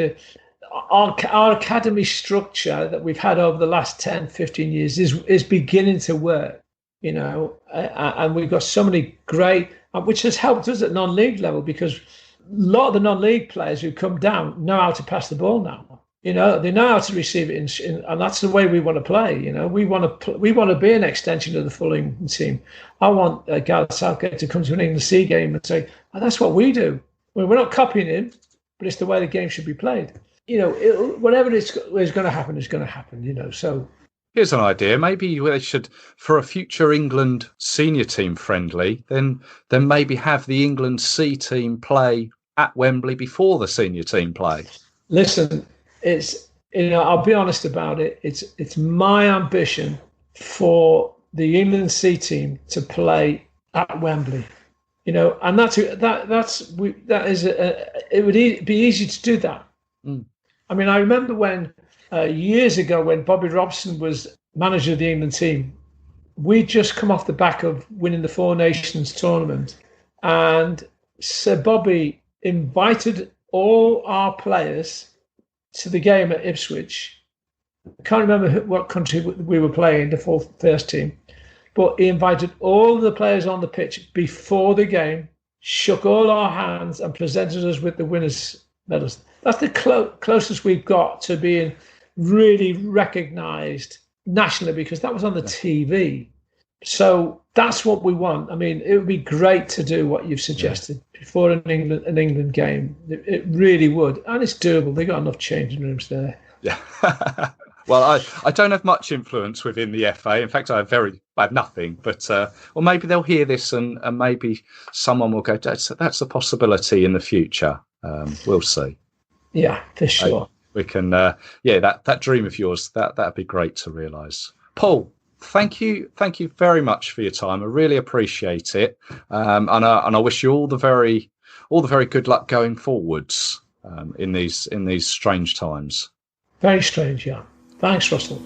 our academy structure that we've had over the last 10, 15 years is beginning to work, and we've got so many great, which has helped us at non-league level, because a lot of the non-league players who come down know how to pass the ball now. They know how to receive it, and that's the way we want to play. We want to be an extension of the full England team. I want Gareth Southgate to come to an England C game and say, that's what we do. Well, we're not copying him, but it's the way the game should be played. Whatever is going to happen is going to happen. So here's an idea. Maybe they should, for a future England senior team friendly, then maybe have the England C team play at Wembley before the senior team play. Listen, it's I'll be honest about it. It's my ambition for the England C team to play at Wembley. And it would be easy to do that. Mm. I mean, I remember when years ago when Bobby Robson was manager of the England team, we'd just come off the back of winning the Four Nations tournament, and Sir Bobby invited all our players to the game at Ipswich. I can't remember what country we were playing, the first team, but he invited all the players on the pitch before the game, shook all our hands, and presented us with the winners' medals. That's the closest we've got to being really recognised nationally, because that was on the TV. So that's what we want. I mean, it would be great to do what you've suggested before an England game. It really would, and it's doable. They got enough changing rooms there. Yeah. Well, I don't have much influence within the FA. In fact, I have nothing. But or maybe they'll hear this, and maybe someone will go, That's a possibility in the future. We'll see. Yeah, for sure. We can, that dream of yours, that'd be great to realise. Paul, thank you very much for your time. I really appreciate it, and I wish you all the very good luck going forwards in these strange times. Very strange, yeah. Thanks, Russell.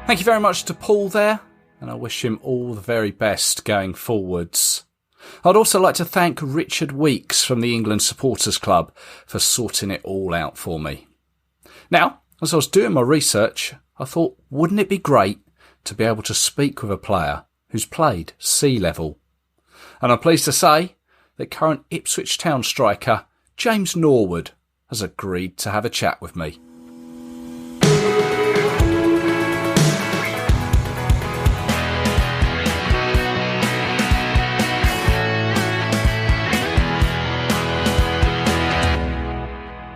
Thank you very much to Paul there, and I wish him all the very best going forwards. I'd also like to thank Richard Weeks from the England Supporters Club for sorting it all out for me. Now, as I was doing my research, I thought, wouldn't it be great to be able to speak with a player who's played sea level? And I'm pleased to say that current Ipswich Town striker James Norwood has agreed to have a chat with me.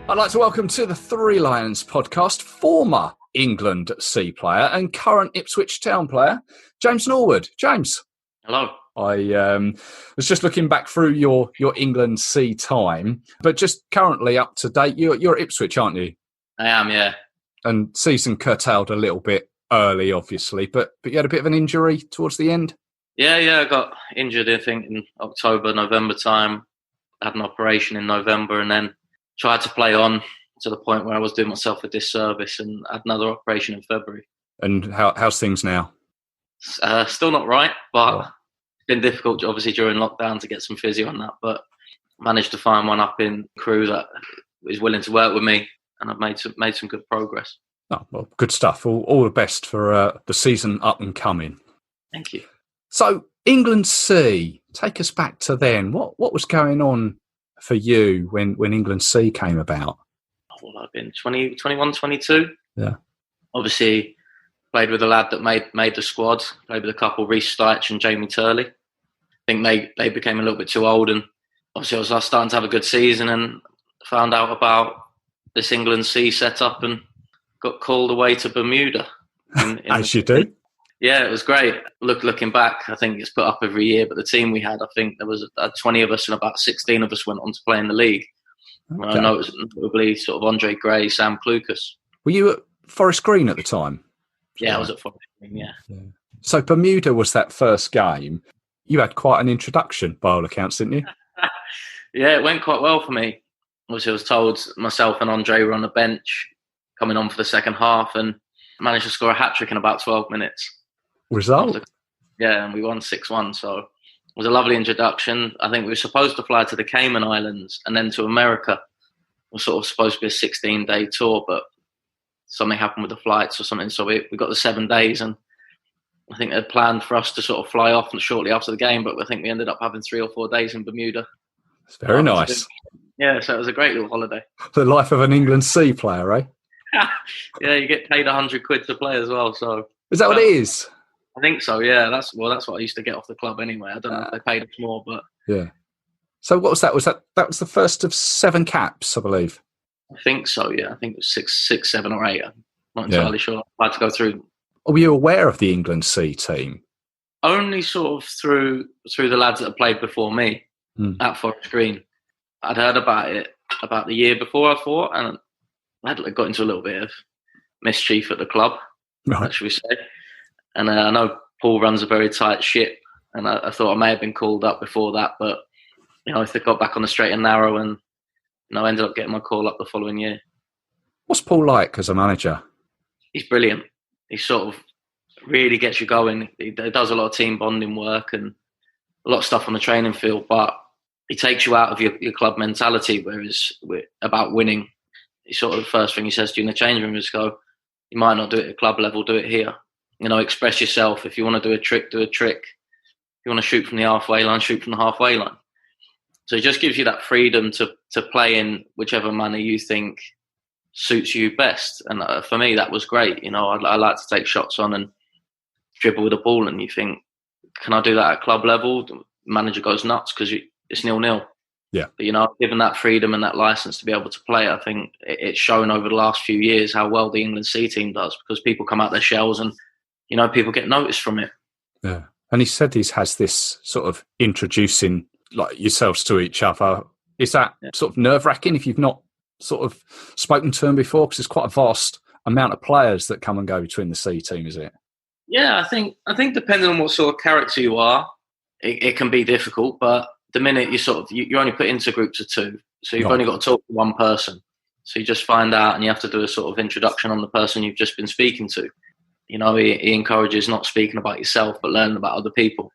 I'd like to welcome to the Three Lions podcast former England C player and current Ipswich Town player, James Norwood. James. Hello. I was just looking back through your England C time, but just currently up to date. You're at Ipswich, aren't you? I am, yeah. And season curtailed a little bit early, obviously, but you had a bit of an injury towards the end? Yeah, I got injured, I think, in October, November time. I had an operation in November and then tried to play on to the point where I was doing myself a disservice and had another operation in February. And how's things now? Still not right, but it's been difficult, obviously, during lockdown to get some physio on that, but managed to find one up in Crewe that is willing to work with me, and I've made some good progress. Oh, well, good stuff. All the best for the season up and coming. Thank you. So, England C, take us back to then. What was going on for you when England C came about? Well, I've been 21, 22. Yeah. Obviously, played with a lad that made the squad. Played with a couple, Reece Stiach and Jamie Turley. I think they became a little bit too old, and obviously I was starting to have a good season and found out about this England C setup and got called away to Bermuda. As you do. Yeah, it was great. Looking back, I think it's put up every year, but the team we had, I think there was 20 of us and about 16 of us went on to play in the league. Okay. I know it was probably sort of Andre Gray, Sam Clucas. Were you at Forest Green at the time? Yeah, I was at Forest Green, yeah. So Bermuda was that first game. You had quite an introduction, by all accounts, didn't you? Yeah, it went quite well for me. Obviously, I was told myself and Andre were on the bench coming on for the second half and managed to score a hat-trick in about 12 minutes. Result? Yeah, and we won 6-1, so it was a lovely introduction. I think we were supposed to fly to the Cayman Islands and then to America. It was sort of supposed to be a 16-day tour, but something happened with the flights or something, so we got the 7 days, and I think they had planned for us to sort of fly off shortly after the game, but I think we ended up having 3 or 4 days in Bermuda. It's very nice. Yeah, so it was a great little holiday. The life of an England C player, eh? Yeah, you get paid £100 to play as well. So is that what it is? I think so. Yeah, that's what I used to get off the club anyway. I don't know if they paid us more, but yeah. So what was that? That was the first of 7 caps, I believe. I think so. Yeah, I think it was 6, 7, or 8. I'm not entirely sure. I had to go through. Were you aware of the England C team? Only sort of through the lads that had played before me at Forest Green. I'd heard about it about the year before, I thought, and I had got into a little bit of mischief at the club, should we say. And I know Paul runs a very tight ship, and I thought I may have been called up before that, but I got back on the straight and narrow, and I ended up getting my call up the following year. What's Paul like as a manager? He's brilliant. He sort of really gets you going. He does a lot of team bonding work and a lot of stuff on the training field, but he takes you out of your club mentality, whereas we're about winning. He sort of the first thing he says to you in the change room is go, you might not do it at club level, do it here. Express yourself. If you want to do a trick, do a trick. If you want to shoot from the halfway line, shoot from the halfway line. So it just gives you that freedom to play in whichever manner you think suits you best. And for me, that was great. I like to take shots on and dribble with the ball, and you think, can I do that at club level? The manager goes nuts because it's 0-0. Yeah. But, given that freedom and that license to be able to play, I think it's shown over the last few years how well the England C team does, because people come out their shells and, people get noticed from it. Yeah. And he said he has this sort of introducing like yourselves to each other. Is that sort of nerve-wracking if you've not sort of spoken to him before? Because it's quite a vast amount of players that come and go between the C team, is it? Yeah, I think depending on what sort of character you are, it can be difficult. But the minute you're only put into groups of 2, so you've only got to talk to one person. So you just find out, and you have to do a sort of introduction on the person you've just been speaking to. He encourages not speaking about yourself, but learning about other people.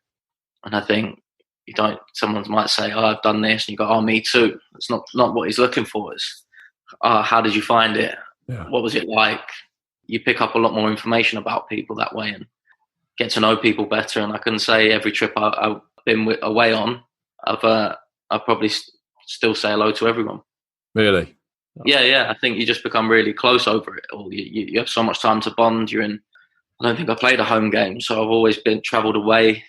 And I think you don't. Someone might say, "Oh, I've done this," and you go, "Oh, me too." It's not what he's looking for. It's, how did you find it? Yeah. What was it like? You pick up a lot more information about people that way and get to know people better. And I can say every trip I've been away on, I've probably still say hello to everyone. Really? Yeah. I think you just become really close over it. Or you have so much time to bond. I don't think I played a home game, so I've always been travelled away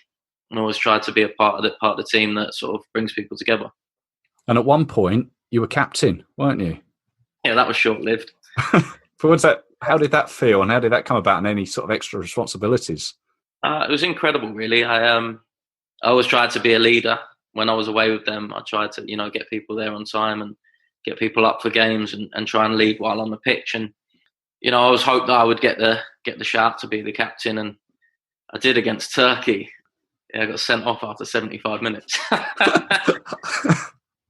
and always tried to be a part of the team that sort of brings people together. And at one point, you were captain, weren't you? Yeah, that was short-lived. But how did that feel, and how did that come about, and any sort of extra responsibilities? It was incredible, really. I always tried to be a leader. When I was away with them, I tried to, get people there on time and get people up for games and try and lead while on the pitch. And, I always hoped that I would get the shout to be the captain, and I did against Turkey. Yeah, I got sent off after 75 minutes.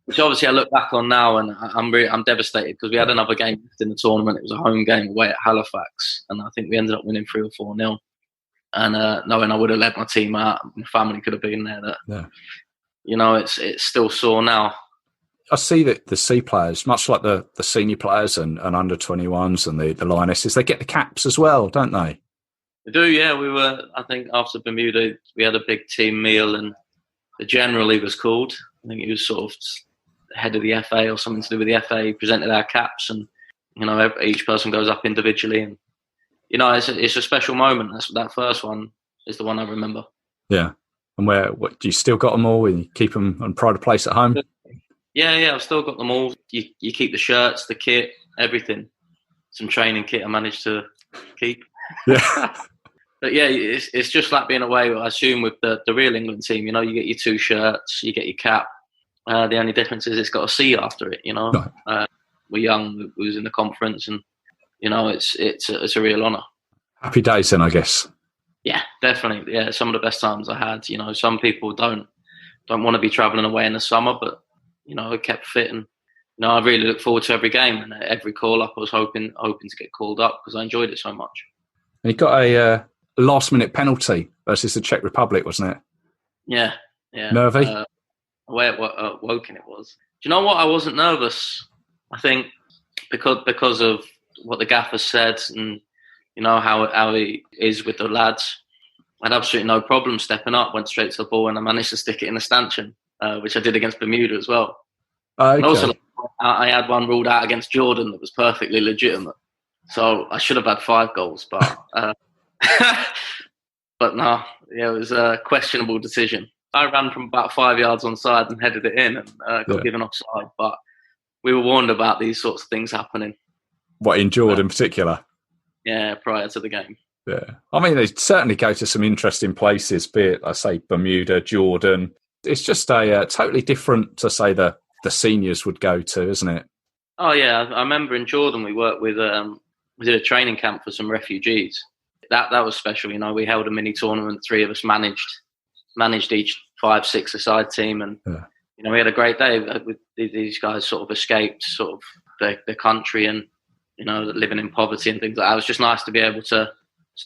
Which obviously I look back on now, and I'm devastated because we had another game in the tournament. It was a home game away at Halifax, and I think we ended up winning 3 or 4-0. And knowing I would have led my team out, my family could have been there. It's still sore now. I see that the C players, much like the senior players and under 21s and the Lionesses, they get the caps as well, don't they? They do, yeah. I think after Bermuda, we had a big team meal, and the general, he was called. I think he was sort of head of the FA or something to do with the FA. He presented our caps, and each person goes up individually, and it's a special moment. That first one is the one I remember. Yeah. And what do you still got them all, and you keep them on pride of place at home? Yeah, I've still got them all. You keep the shirts, the kit, everything. Some training kit I managed to keep. Yeah. But yeah, it's just like being away. I assume with the real England team, you get your 2 shirts, you get your cap. The only difference is it's got a C after it. No. We're young. We was in the conference, and it's a real honour. Happy days, then, I guess. Yeah, definitely. Yeah, some of the best times I had. Some people don't want to be travelling away in the summer, but I kept fit, and I really look forward to every game, and every call up I was hoping to get called up because I enjoyed it so much. And you got a last-minute penalty versus the Czech Republic, wasn't it? Yeah. Nervy? The way at Woking it was. Do you know what? I wasn't nervous. I think because of what the gaffer said, and how he is with the lads, I had absolutely no problem stepping up. Went straight to the ball, and I managed to stick it in the stanchion, which I did against Bermuda as well. Okay. And also, I had one ruled out against Jordan that was perfectly legitimate. So I should have had 5 goals, but but no, it was a questionable decision. I ran from about 5 yards onside and headed it in, and got given offside. But we were warned about these sorts of things happening. What, in Jordan in particular? Yeah, prior to the game. Yeah. I mean, they certainly go to some interesting places, be it, I say, Bermuda, Jordan. It's just a totally different to, say, the seniors would go to, isn't it? Oh, yeah. I remember in Jordan we worked with, we did a training camp for some refugees. That was special. We held a mini tournament. 3 of us managed each 5-6-a-side team, and we had a great day. These guys sort of escaped sort of the country and living in poverty and things like that. It was just nice to be able to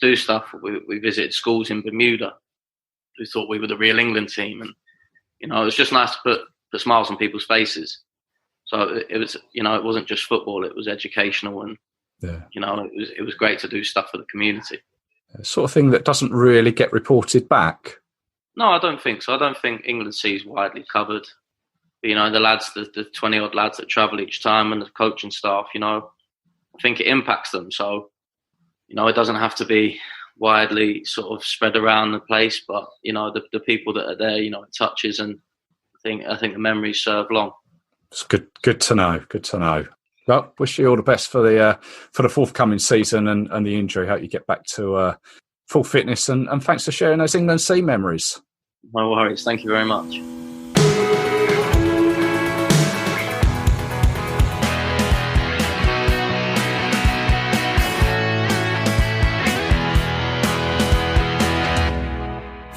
do stuff. We visited schools in Bermuda. We thought we were the real England team, and it was just nice to put smiles on people's faces. So it was, it wasn't just football; it was educational, and it was great to do stuff for the community. Sort of thing that doesn't really get reported back. No, I don't think so. I don't think England C is widely covered. But, the lads, the 20-odd lads that travel each time, and the coaching staff, I think it impacts them. So, it doesn't have to be widely sort of spread around the place, but, the people that are there, it touches, and I think the memories serve long. It's good to know. Good to know. Well, wish you all the best for the forthcoming season and the injury. Hope you get back to full fitness, and thanks for sharing those England C memories. No worries. Thank you very much.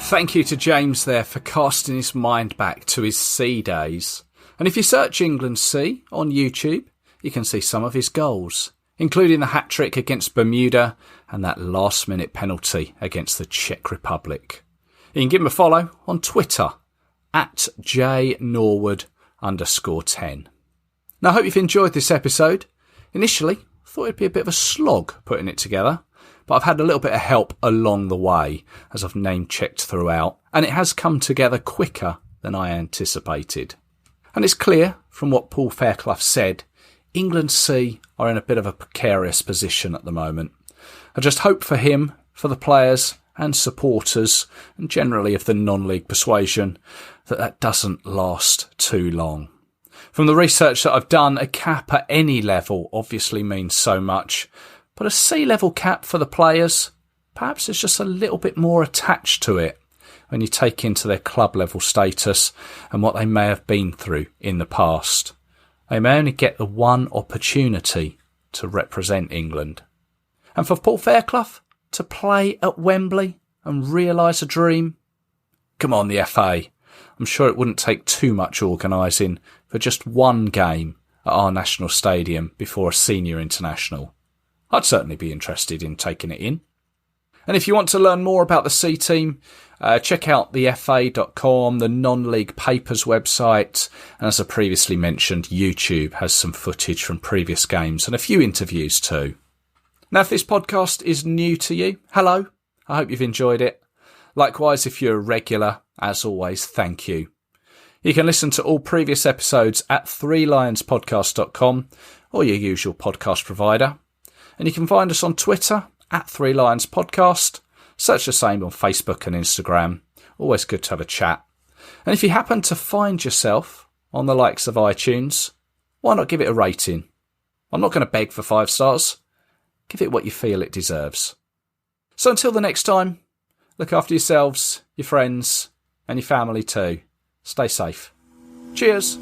Thank you to James there for casting his mind back to his C days. And if you search England C on YouTube, you can see some of his goals, including the hat-trick against Bermuda and that last-minute penalty against the Czech Republic. You can give him a follow on Twitter, at jnorwood_10. Now, I hope you've enjoyed this episode. Initially, I thought it'd be a bit of a slog putting it together, but I've had a little bit of help along the way as I've name-checked throughout, and it has come together quicker than I anticipated. And it's clear from what Paul Fairclough said, England C are in a bit of a precarious position at the moment. I just hope for him, for the players and supporters, and generally of the non-league persuasion, that doesn't last too long. From the research that I've done, a cap at any level obviously means so much, but a C-level cap for the players, perhaps there's just a little bit more attached to it when you take into their club level status and what they may have been through in the past. They may only get the one opportunity to represent England. And for Paul Fairclough to play at Wembley and realise a dream? Come on, the FA. I'm sure it wouldn't take too much organising for just one game at our national stadium before a senior international. I'd certainly be interested in taking it in. And if you want to learn more about the C team, check out the FA.com, the non-league papers website, and as I previously mentioned, YouTube has some footage from previous games and a few interviews too. Now, if this podcast is new to you, hello, I hope you've enjoyed it. Likewise, if you're a regular, as always, thank you. You can listen to all previous episodes at threelionspodcast.com or your usual podcast provider. And you can find us on Twitter at 3 Lions Podcast. Search the same on Facebook and Instagram. Always good to have a chat. And if you happen to find yourself on the likes of iTunes, why not give it a rating? I'm not going to beg for 5 stars. Give it what you feel it deserves. So until the next time, look after yourselves, your friends, and your family too. Stay safe. Cheers.